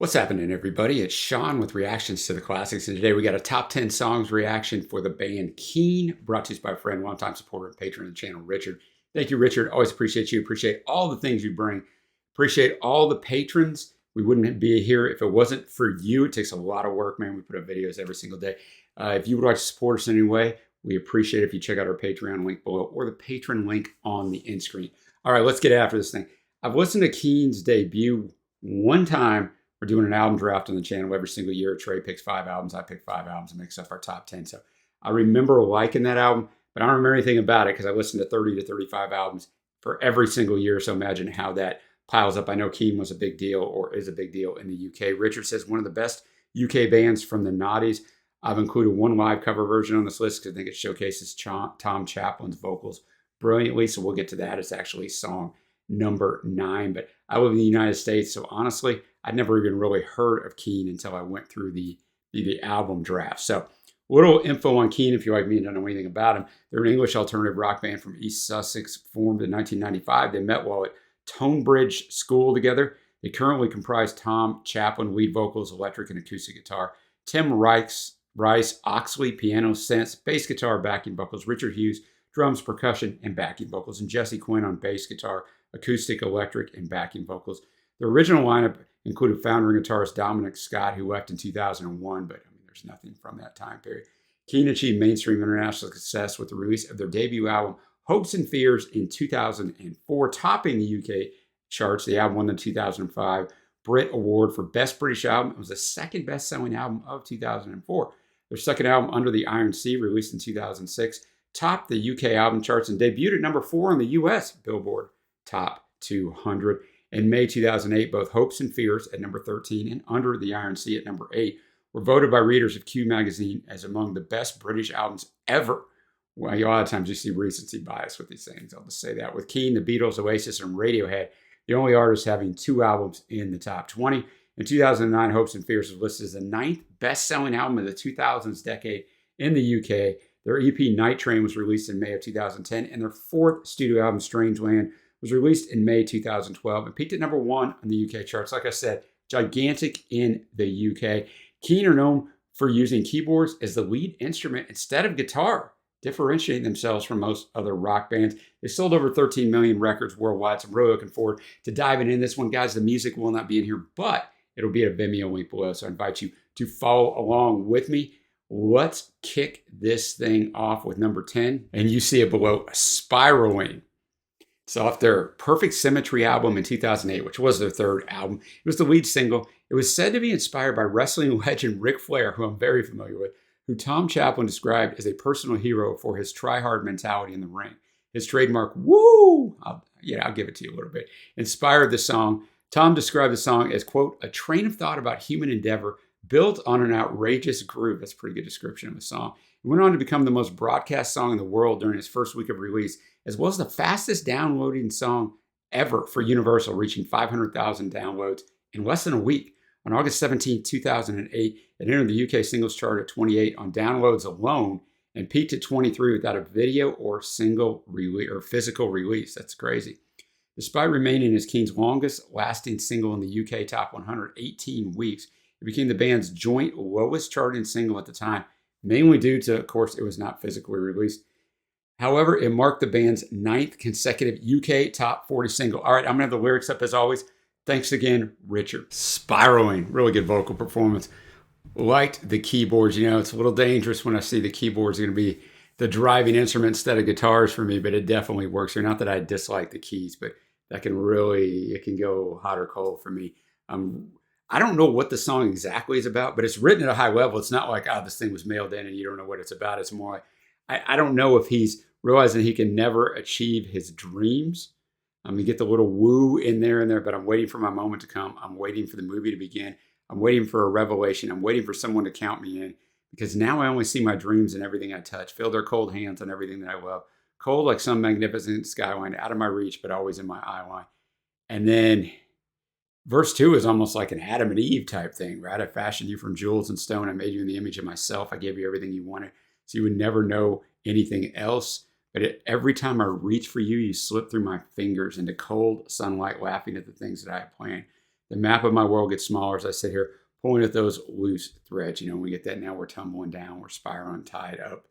What's happening, everybody? It's Sean with Reactions to the Classics, and today we got a top 10 songs reaction for the band Keane, brought to us by a friend, longtime supporter and patron of the channel, Richard. Thank you, Richard. Always appreciate you. Appreciate all the things you bring. Appreciate all the patrons. We wouldn't be here if it wasn't for you. It takes a lot of work, man. We put up videos every single day. If you would like to support us in any way, we appreciate it if you check out our Patreon link below or the patron link on the end screen. All right, let's get after this thing. I've listened to Keane's debut one time. We're doing an album draft on the channel every single year. Trey picks 5 albums. I pick 5 albums and makes up our top 10. So I remember liking that album, but I don't remember anything about it because I listened to 30 to 35 albums for every single year. So imagine how that piles up. I know Keane was a big deal or is a big deal in the UK. Richard says one of the best UK bands from the noughties. I've included one live cover version on this list because I think it showcases Tom Chaplin's vocals brilliantly. So we'll get to that. It's actually song number 9. But I live in the United States, so honestly, I'd never even really heard of Keane until I went through the album draft. So a little info on Keane if you like me and don't know anything about him. They're an English alternative rock band from East Sussex, formed in 1995. They met while at Tonebridge School together. They currently comprise Tom Chaplin, lead vocals, electric and acoustic guitar, Tim Rice, Oxley, piano, synths, bass guitar, backing vocals, Richard Hughes, drums, percussion, and backing vocals, and Jesse Quinn on bass guitar, acoustic, electric, and backing vocals. The original lineup included founder and guitarist Dominic Scott, who left in 2001, but I mean, there's nothing from that time period. Keane achieved mainstream international success with the release of their debut album, Hopes and Fears, in 2004, topping the UK charts. The album won the 2005 Brit Award for Best British Album. It was the second best-selling album of 2004. Their second album, Under the Iron Sea, released in 2006, topped the UK album charts and debuted at number 4 on the US Billboard Top 200. In May 2008, both Hopes and Fears at number 13 and Under the Iron Sea at number 8 were voted by readers of Q magazine as among the best British albums ever. Well, a lot of times you see recency bias with these things. I'll just say that. With Keane, the Beatles, Oasis, and Radiohead, the only artists having 2 albums in the top 20. In 2009, Hopes and Fears was listed as the 9th best-selling album of the 2000s decade in the UK. Their EP, Night Train, was released in May of 2010, and their 4th studio album, Strangeland, was released in May 2012 and peaked at number 1 on the UK charts. Like I said, gigantic in the UK. Keane are known for using keyboards as the lead instrument instead of guitar, differentiating themselves from most other rock bands. They sold over 13 million records worldwide, so I'm really looking forward to diving in this one. Guys, the music will not be in here, but it'll be at a Vimeo link below, so I invite you to follow along with me. Let's kick this thing off with number 10, and you see it below, Spiraling. It's off their Perfect Symmetry album in 2008, which was their 3rd album. It was the lead single. It was said to be inspired by wrestling legend Ric Flair, who I'm very familiar with, who Tom Chaplin described as a personal hero for his try-hard mentality in the ring. His trademark, woo, I'll give it to you a little bit, inspired the song. Tom described the song as, quote, a train of thought about human endeavor built on an outrageous groove. That's a pretty good description of the song. It went on to become the most broadcast song in the world during its first week of release, as well as the fastest downloading song ever for Universal, reaching 500,000 downloads in less than a week. On August 17, 2008, it entered the UK singles chart at 28 on downloads alone and peaked at 23 without a video or single release or physical release. That's crazy. Despite remaining as Keane's longest lasting single in the UK Top 100, 18 weeks, it became the band's joint lowest charting single at the time, mainly due to, of course, it was not physically released. However, it marked the band's 9th consecutive UK Top 40 single. All right, I'm going to have the lyrics up as always. Thanks again, Richard. Spiraling, really good vocal performance. Liked the keyboards. You know, it's a little dangerous when I see the keyboards are going to be the driving instrument instead of guitars for me, but it definitely works here. Not that I dislike the keys, but that can really, it can go hot or cold for me. I don't know what the song exactly is about, but it's written at a high level. It's not like, this thing was mailed in and you don't know what it's about. It's more like, I don't know if he's realizing he can never achieve his dreams. You get the little woo in there, but I'm waiting for my moment to come. I'm waiting for the movie to begin. I'm waiting for a revelation. I'm waiting for someone to count me in, because now I only see my dreams in everything I touch. Feel their cold hands on everything that I love. Cold like some magnificent skyline, out of my reach, but always in my eye line. And then verse 2 is almost like an Adam and Eve type thing, right? I fashioned you from jewels and stone. I made you in the image of myself. I gave you everything you wanted, so you would never know anything else. But every time I reach for you, you slip through my fingers into cold sunlight, laughing at the things that I have planned. The map of my world gets smaller as I sit here pulling at those loose threads. We get that now we're tumbling down, we're spiraling, tied up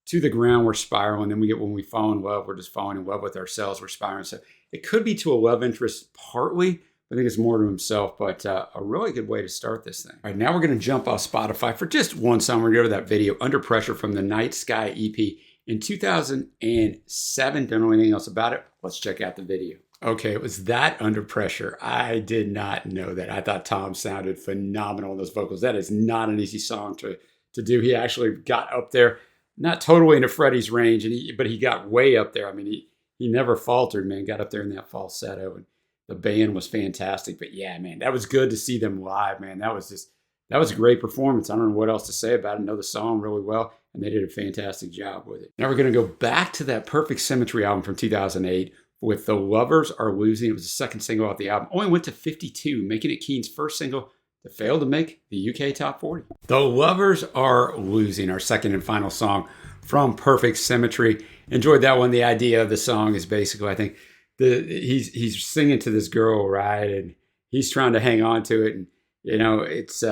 to the ground, we're spiraling. Then we get when we fall in love, we're just falling in love with ourselves, we're spiraling. So it could be to a love interest partly. I think it's more to himself, but a really good way to start this thing. All right, now we're going to jump off Spotify for just one song. We're going to go to that video, Under Pressure, from the Night Sky EP in 2007. Don't know anything else about it. Let's check out the video. Okay, it was that Under Pressure. I did not know that. I thought Tom sounded phenomenal in those vocals. That is not an easy song to do. He actually got up there, not totally into Freddie's range, but he got way up there. I mean, he never faltered, man. Got up there in that falsetto, and the band was fantastic. But yeah, man, that was good to see them live, man. That was a great performance. I don't know what else to say about it. I know the song really well, and they did a fantastic job with it. Now we're going to go back to that Perfect Symmetry album from 2008 with The Lovers Are Losing. It was the second single off the album. Only went to 52, making it Keane's first single to fail to make the UK Top 40. The Lovers Are Losing, our second and final song from Perfect Symmetry. Enjoyed that one. The idea of the song is basically, I think, he's singing to this girl, right? And he's trying to hang on to it. And, it's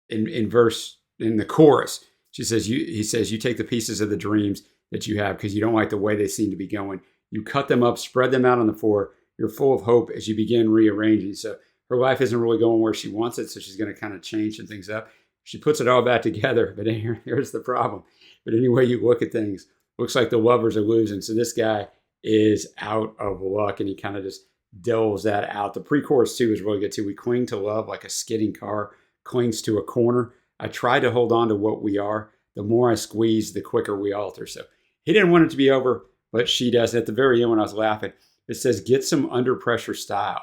in the chorus, he says, you take the pieces of the dreams that you have because you don't like the way they seem to be going. You cut them up, spread them out on the floor. You're full of hope as you begin rearranging. So her life isn't really going where she wants it. So she's going to kind of change some things up. She puts it all back together, but here's the problem. But anyway, you look at things, looks like the lovers are losing. So this guy is out of luck, and he kind of just delves that out. The pre-chorus too is really good too. We cling to love like a skidding car clings to a corner. I try to hold on to what we are. The more I squeeze, the quicker we alter. So he didn't want it to be over, but she does. At the very end, when I was laughing, it says, "Get some under pressure style."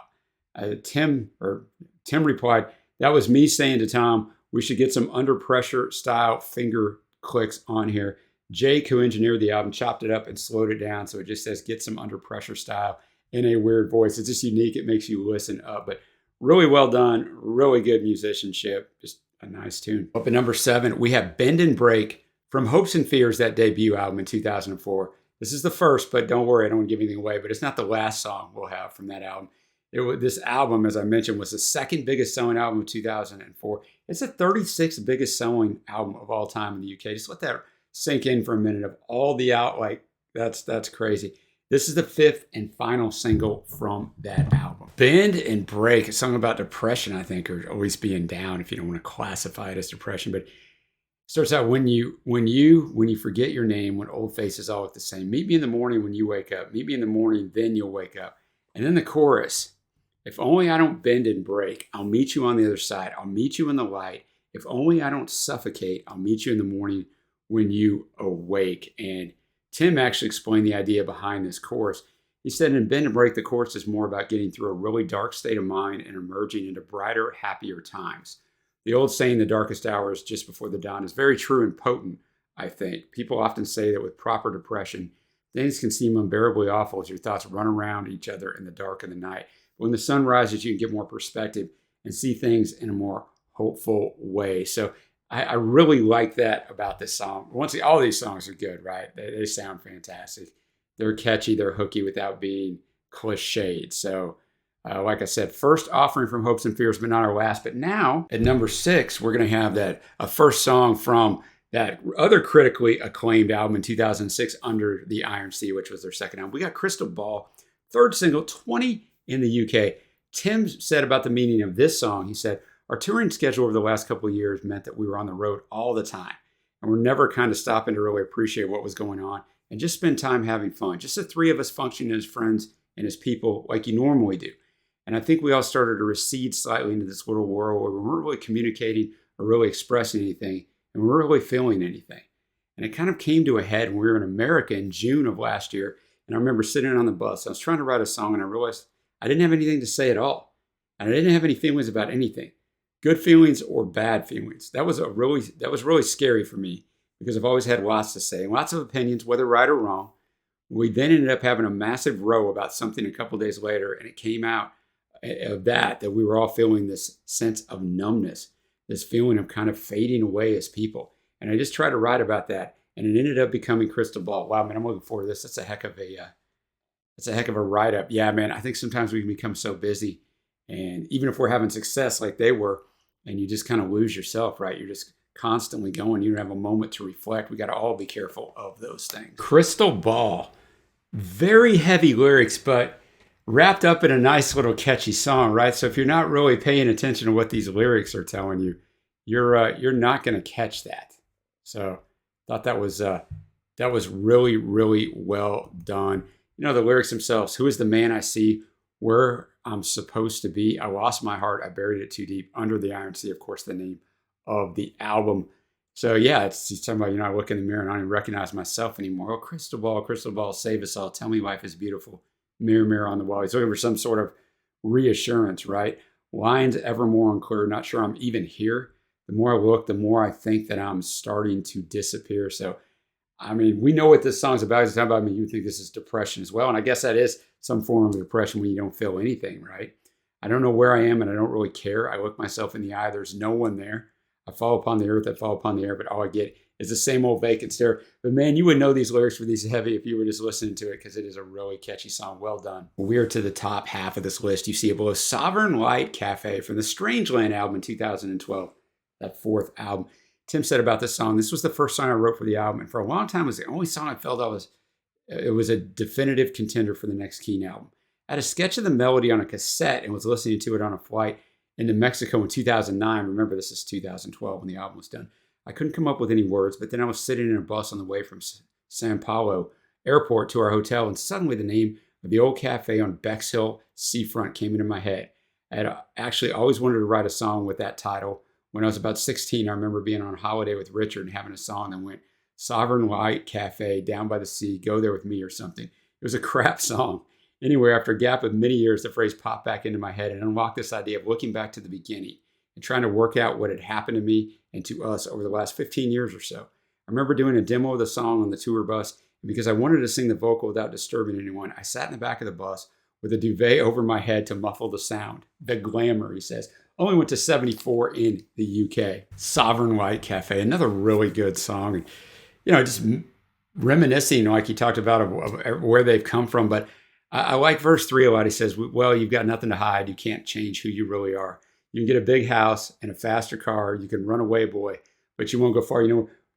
Tim replied, "That was me saying to Tom, we should get some under pressure style finger clicks on here." Jake, who engineered the album, chopped it up and slowed it down. So it just says, "Get some under pressure style" in a weird voice. It's just unique. It makes you listen up, but really well done. Really good musicianship. Just a nice tune. Up at number 7, we have Bend and Break from Hopes and Fears, that debut album in 2004. This is the first, but don't worry, I don't want to give anything away, but it's not the last song we'll have from that album. This album, as I mentioned, was the second biggest selling album of 2004. It's the 36th biggest selling album of all time in the UK. Just let that sink in for a minute. Of all the that's crazy. This is the 5th and final single from that album. Bend and Break, a song about depression, I think, or always being down, if you don't want to classify it as depression. But it starts out, when you forget your name, when old faces all look the same. Meet me in the morning when you wake up. Meet me in the morning, then you'll wake up. And then the chorus, if only I don't bend and break, I'll meet you on the other side. I'll meet you in the light. If only I don't suffocate, I'll meet you in the morning when you awake. And Tim actually explained the idea behind this chorus. He said in Bend and Break, the chorus is more about getting through a really dark state of mind and emerging into brighter, happier times. The old saying, the darkest hour is just before the dawn, is very true and potent, I think. People often say that with proper depression, things can seem unbearably awful as your thoughts run around each other in the dark of the night. But when the sun rises, you can get more perspective and see things in a more hopeful way. So I really like that about this song. Once again, all these songs are good, right? They sound fantastic. They're catchy, they're hooky without being cliched. So like I said, first offering from Hopes and Fears, but not our last. But now at number 6, we're going to have a first song from that other critically acclaimed album in 2006, Under the Iron Sea, which was their second album. We got Crystal Ball, third single, 20 in the UK. Tim said about the meaning of this song, he said, our touring schedule over the last couple of years meant that we were on the road all the time. And we're never kind of stopping to really appreciate what was going on and just spend time having fun. Just the three of us functioning as friends and as people like you normally do. And I think we all started to recede slightly into this little world where we weren't really communicating or really expressing anything, and we weren't really feeling anything. And it kind of came to a head when we were in America in June of last year. And I remember sitting on the bus. I was trying to write a song, and I realized I didn't have anything to say at all. And I didn't have any feelings about anything, good feelings or bad feelings. That was really scary for me because I've always had lots to say, lots of opinions, whether right or wrong. We then ended up having a massive row about something a couple days later, and it came out of that we were all feeling this sense of numbness, this feeling of kind of fading away as people. And I just tried to write about that, and it ended up becoming Crystal Ball. Wow, man, I'm looking forward to this. That's a heck of a write-up. Yeah, man, I think sometimes we can become so busy And even if we're having success like they were, and you just kind of lose yourself, right? You're just constantly going. You don't have a moment to reflect. We got to all be careful of those things. Crystal Ball, very heavy lyrics, but wrapped up in a nice little catchy song, right? So if you're not really paying attention to what these lyrics are telling you, you're not going to catch that. So thought that was really, really well done. You know, the lyrics themselves: who is the man I see where I'm supposed to be? I lost my heart, I buried it too deep under the iron sea. Of course, the name of the album. So yeah, he's talking about, I look in the mirror and I don't even recognize myself anymore. Oh, crystal ball, save us all. Tell me life is beautiful. Mirror, mirror on the wall. He's looking for some sort of reassurance, right? Lines ever more unclear, not sure I'm even here. The more I look, the more I think that I'm starting to disappear. So, I mean, we know what this song's about. It's talking about, you think this is depression as well. And I guess that is some form of depression when you don't feel anything, right? I don't know where I am and I don't really care. I look myself in the eye. There's no one there. I fall upon the earth, I fall upon the air, but all I get is the same old vacant stare. But man, you would know these lyrics were these heavy if you were just listening to it, because it is a really catchy song. Well done. We are to the top half of this list. You see it below: Sovereign Light Cafe from the Strangeland album in 2012, that fourth album. Tim said about this song, this was the first song I wrote for the album, and for a long time it was the only song I felt it was a definitive contender for the next Keane album. I had a sketch of the melody on a cassette and was listening to it on a flight into Mexico in 2009. Remember, this is 2012 when the album was done. I couldn't come up with any words, but then I was sitting in a bus on the way from Sao Paulo airport to our hotel, and suddenly the name of the old cafe on Bexhill seafront came into my head. I had actually always wanted to write a song with that title. When I was about 16, I remember being on holiday with Richard and having a song that went, Sovereign Light Cafe, down by the sea, go there with me or something. It was a crap song. Anyway, after a gap of many years, the phrase popped back into my head and unlocked this idea of looking back to the beginning and trying to work out what had happened to me and to us over the last 15 years or so. I remember doing a demo of the song on the tour bus, and because I wanted to sing the vocal without disturbing anyone, I sat in the back of the bus with a duvet over my head to muffle the sound. The glamour, he says. Only went to 74 in the UK. Sovereign Light Cafe, another really good song. And, just reminiscing, like he talked about, of where they've come from, but I like verse 3 a lot. He says, well, you've got nothing to hide. You can't change who you really are. You can get a big house and a faster car. You can run away, boy, but you won't go far.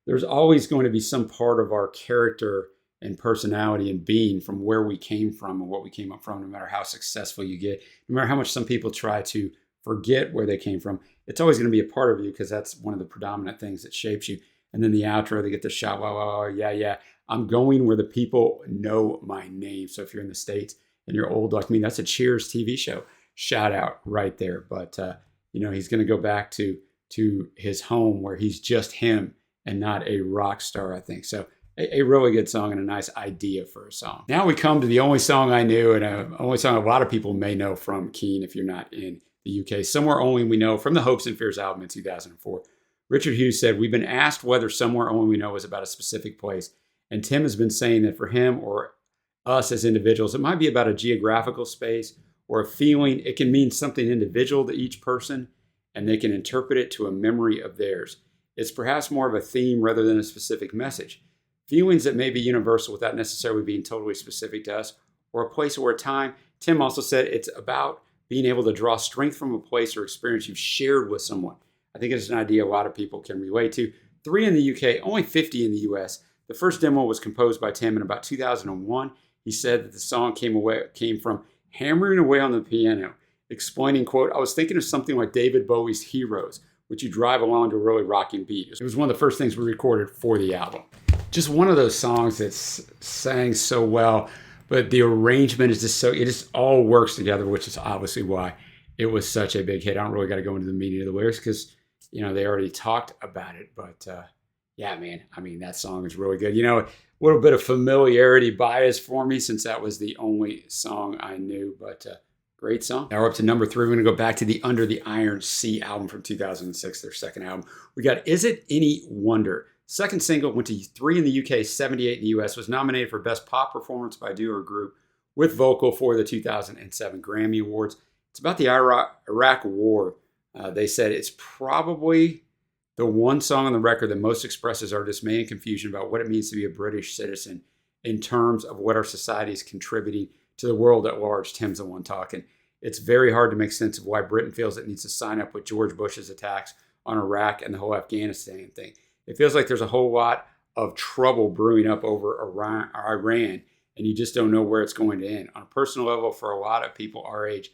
There's always going to be some part of our character and personality and being from where we came from and what we came up from, no matter how successful you get, no matter how much some people try to forget where they came from. It's always going to be a part of you because that's one of the predominant things that shapes you. And then the outro, they get the shot, wow, yeah. I'm going where the people know my name. So if you're in the States and you're old like me, that's a Cheers TV show. Shout out right there. But, he's going to go back to his home where he's just him and not a rock star, I think. So a really good song and a nice idea for a song. Now we come to the only song I knew and only song a lot of people may know from Keane if you're not in the UK. Somewhere Only We Know from the Hopes and Fears album in 2004. Richard Hughes said, we've been asked whether Somewhere Only We Know is about a specific place. And Tim has been saying that for him or us as individuals, it might be about a geographical space or a feeling. It can mean something individual to each person, and they can interpret it to a memory of theirs. It's perhaps more of a theme rather than a specific message. Feelings that may be universal without necessarily being totally specific to us, or a place or a time. Tim also said it's about being able to draw strength from a place or experience you've shared with someone. I think it's an idea a lot of people can relate to. 3 in the UK, only 50 in the US. The first demo was composed by Tim in about 2001. He said that the song came from hammering away on the piano, explaining, quote, I was thinking of something like David Bowie's Heroes, which you drive along to a really rocking beat. It was one of the first things we recorded for the album. Just one of those songs that's sang so well, but the arrangement is just it just all works together, which is obviously why it was such a big hit. I don't really got to go into the meaning of the lyrics because, they already talked about it, but yeah, man, that song is really good. A little bit of familiarity bias for me since that was the only song I knew, but great song. Now we're up to number 3. We're going to go back to the Under the Iron Sea album from 2006, their second album. We got Is It Any Wonder? Second single, went to 3 in the UK, 78 in the US, was nominated for Best Pop Performance by a Duo or Group with Vocal for the 2007 Grammy Awards. It's about the Iraq War. They said it's probably the one song on the record that most expresses our dismay and confusion about what it means to be a British citizen in terms of what our society is contributing to the world at large. Tim's the one talking. It's very hard to make sense of why Britain feels it needs to sign up with George Bush's attacks on Iraq and the whole Afghanistan thing. It feels like there's a whole lot of trouble brewing up over Iran, and you just don't know where it's going to end. On a personal level, for a lot of people our age,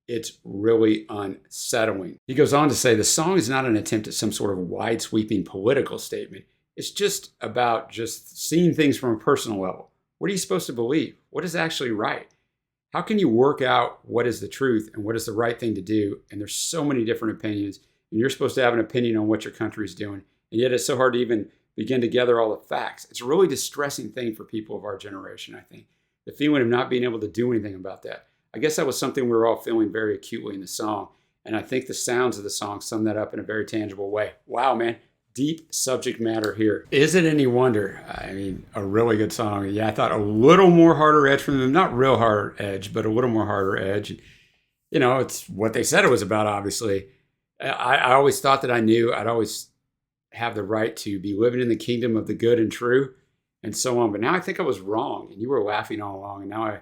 it's really unsettling. He goes on to say the song is not an attempt at some sort of wide sweeping political statement. It's just about just seeing things from a personal level. What are you supposed to believe? What is actually right? How can you work out what is the truth and what is the right thing to do? And there's so many different opinions, and you're supposed to have an opinion on what your country is doing. And yet it's so hard to even begin to gather all the facts. It's a really distressing thing for people of our generation, I think. The feeling of not being able to do anything about that. I guess that was something we were all feeling very acutely in the song. And I think the sounds of the song sum that up in a very tangible way. Wow, man. Deep subject matter here. Is it any wonder? I mean, a really good song. Yeah, I thought a little more harder edge from them. Not real hard edge, but a little more harder edge. You know, it's what they said it was about, obviously. I always thought that I knew I'd always have the right to be living in the kingdom of the good and true and so on. But now I think I was wrong, and you were laughing all along. And now I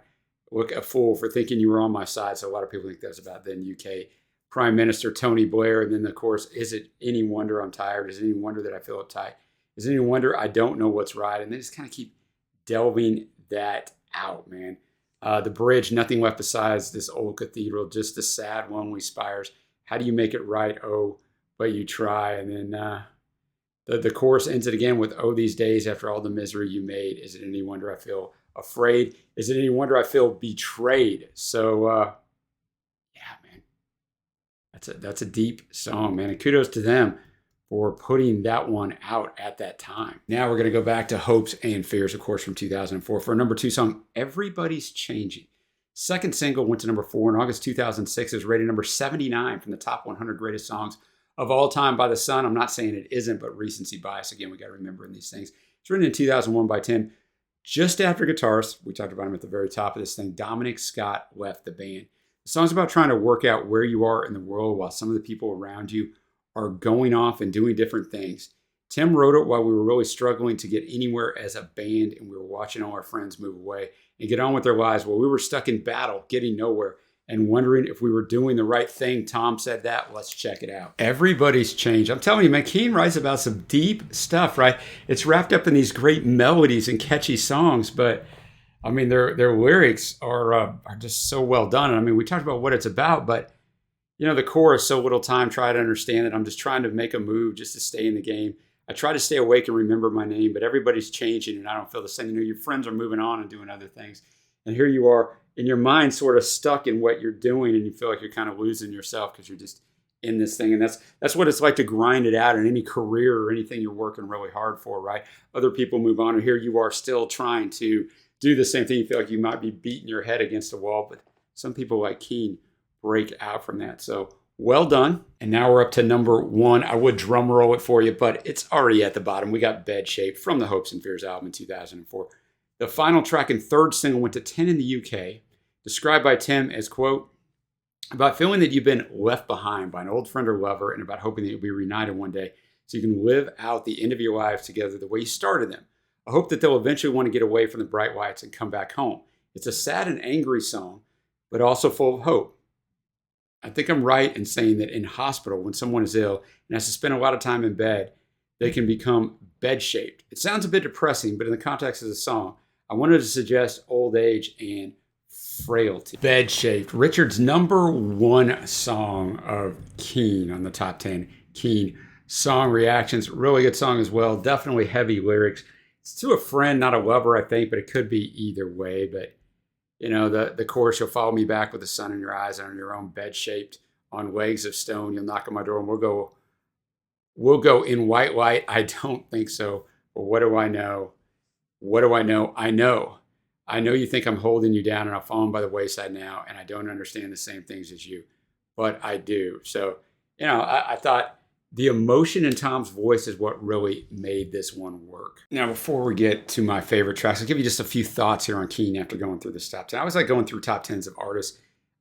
look a fool for thinking you were on my side. So a lot of people think that's about then UK Prime Minister Tony Blair. And then, of course, is it any wonder I'm tired? Is it any wonder that I feel uptight? Is it any wonder I don't know what's right? And they just kind of keep delving that out, man. The bridge, nothing left besides this old cathedral, just the sad, lonely spires. How do you make it right? Oh, but you try. And then the chorus ends it again with, oh, these days after all the misery you made. Is it any wonder I feel afraid? Is it any wonder I feel betrayed? So, yeah, man. That's a deep song, man. And kudos to them for putting that one out at that time. Now we're going to go back to Hopes and Fears, of course, from 2004 for a number 2 song, Everybody's Changing. Second single went to number 4 in August 2006. It was rated number 79 from the top 100 greatest songs of all time by The Sun. I'm not saying it isn't, but recency bias. Again, we got to remember in these things. It's written in 2001 by Tim. Just after guitarist, we talked about him at the very top of this thing, Dominic Scott left the band. The song's about trying to work out where you are in the world while some of the people around you are going off and doing different things. Tim wrote it while we were really struggling to get anywhere as a band, and we were watching all our friends move away and get on with their lives while we were stuck in battle, getting nowhere, and wondering if we were doing the right thing. Tom said that. Let's check it out. Everybody's changed. I'm telling you, Keane writes about some deep stuff, right? It's wrapped up in these great melodies and catchy songs, but I mean, their lyrics are just so well done. And I mean, we talked about what it's about, but you know, the chorus, so little time, try to understand it. I'm just trying to make a move just to stay in the game. I try to stay awake and remember my name, but everybody's changing and I don't feel the same. You know, your friends are moving on and doing other things. And here you are in your mind sort of stuck in what you're doing, and you feel like you're kind of losing yourself because you're just in this thing. And that's what it's like to grind it out in any career or anything you're working really hard for, right? Other people move on, and here you are still trying to do the same thing. You feel like you might be beating your head against a wall, but some people like Keane break out from that. So well done. And now we're up to number 1. I would drum roll it for you, but it's already at the bottom. We got Bedshaped from the Hopes and Fears album in 2004. The final track and third single went to 10 in the UK, described by Tim as, quote, about feeling that you've been left behind by an old friend or lover and about hoping that you'll be reunited one day so you can live out the end of your lives together the way you started them. I hope that they'll eventually want to get away from the bright lights and come back home. It's a sad and angry song, but also full of hope. I think I'm right in saying that in hospital, when someone is ill and has to spend a lot of time in bed, they can become bed-shaped. It sounds a bit depressing, but in the context of the song, I wanted to suggest old age and frailty. Bedshaped, Richard's number 1 song of Keane on the top 10. Keane song reactions, really good song as well. Definitely heavy lyrics. It's to a friend, not a lover, I think, but it could be either way. But you know, the chorus, you'll follow me back with the sun in your eyes and on your own bed shaped on legs of stone. You'll knock on my door and we'll go in white light. I don't think so. But what do I know? What do I know? I know you think I'm holding you down and I've fallen by the wayside now and I don't understand the same things as you, but I do. So, you know, I thought the emotion in Tom's voice is what really made this one work. Now, before we get to my favorite tracks, I'll give you just a few thoughts here on Keane after going through this top 10. I always like going through top 10s of artists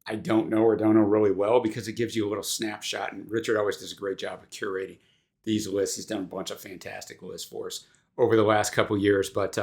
I don't know or don't know really well because it gives you a little snapshot. And Richard always does a great job of curating these lists. He's done a bunch of fantastic lists for us over the last couple years. But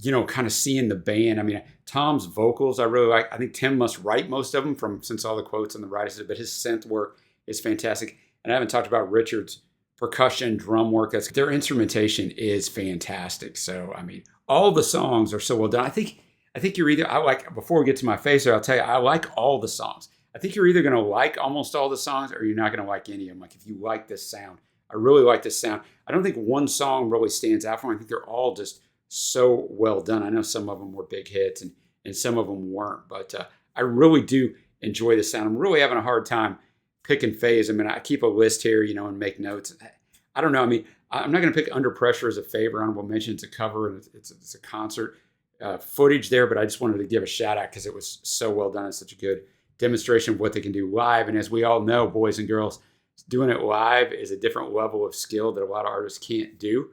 kind of seeing the band. I mean, Tom's vocals I really like. I think Tim must write most of them since all the quotes and the writers, but his synth work is fantastic. And I haven't talked about Richard's percussion, drum work. Their instrumentation is fantastic. So I mean, all the songs are so well done. I think you're either before we get to my favorite, I'll tell you I like all the songs. I think you're either going to like almost all the songs or you're not going to like any of them. Like if you like this sound, I really like this sound. I don't think one song really stands out for me. I think they're all just so well done. I know some of them were big hits and some of them weren't, but I really do enjoy the sound. I'm really having a hard time picking phase. I mean, I keep a list here, and make notes. I don't know. I mean, I'm not going to pick Under Pressure as a favorite. Honorable mention. It's a cover and it's a concert footage there, but I just wanted to give a shout out because it was so well done. It's such a good demonstration of what they can do live. And as we all know, boys and girls, doing it live is a different level of skill that a lot of artists can't do.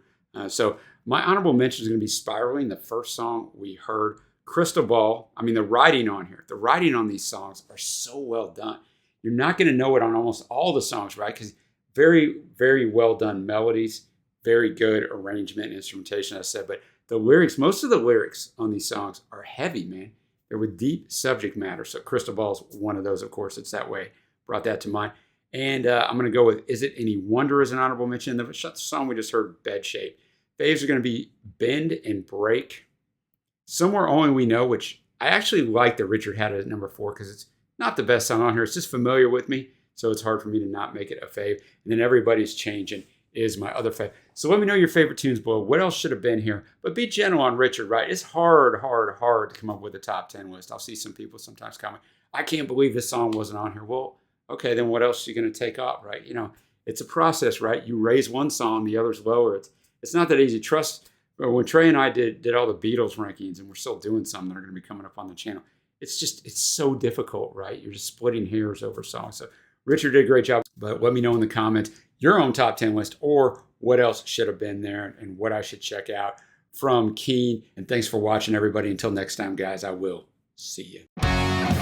So my honorable mention is going to be Spiraling, the first song we heard. Crystal Ball. I mean, the writing on these songs are so well done. You're not going to know it on almost all the songs, right? Because very, very well done melodies, very good arrangement and instrumentation, I said. But the lyrics, most of the lyrics on these songs are heavy, man. They're with deep subject matter. So Crystal Ball is one of those, of course. It's that way. Brought that to mind. And I'm going to go with Is It Any Wonder as an honorable mention. The song we just heard, Bedshaped. Faves are going to be Bend and Break. Somewhere Only We Know, which I actually like that Richard had it at number 4 because it's not the best song on here. It's just familiar with me, so it's hard for me to not make it a fave. And then Everybody's Changing is my other fave. So let me know your favorite tunes below. What else should have been here? But be gentle on Richard, right? It's hard to come up with a top 10 list. I'll see some people sometimes comment, I can't believe this song wasn't on here. Well, okay, then what else are you going to take off, right? It's a process, right? You raise one song, the others lower. It's not that easy. Trust, when Trey and I did all the Beatles rankings, and we're still doing some that are going to be coming up on the channel, it's so difficult, right? You're just splitting hairs over songs. So Richard did a great job, but let me know in the comments your own top 10 list or what else should have been there and what I should check out from Keane. And thanks for watching, everybody. Until next time, guys, I will see you.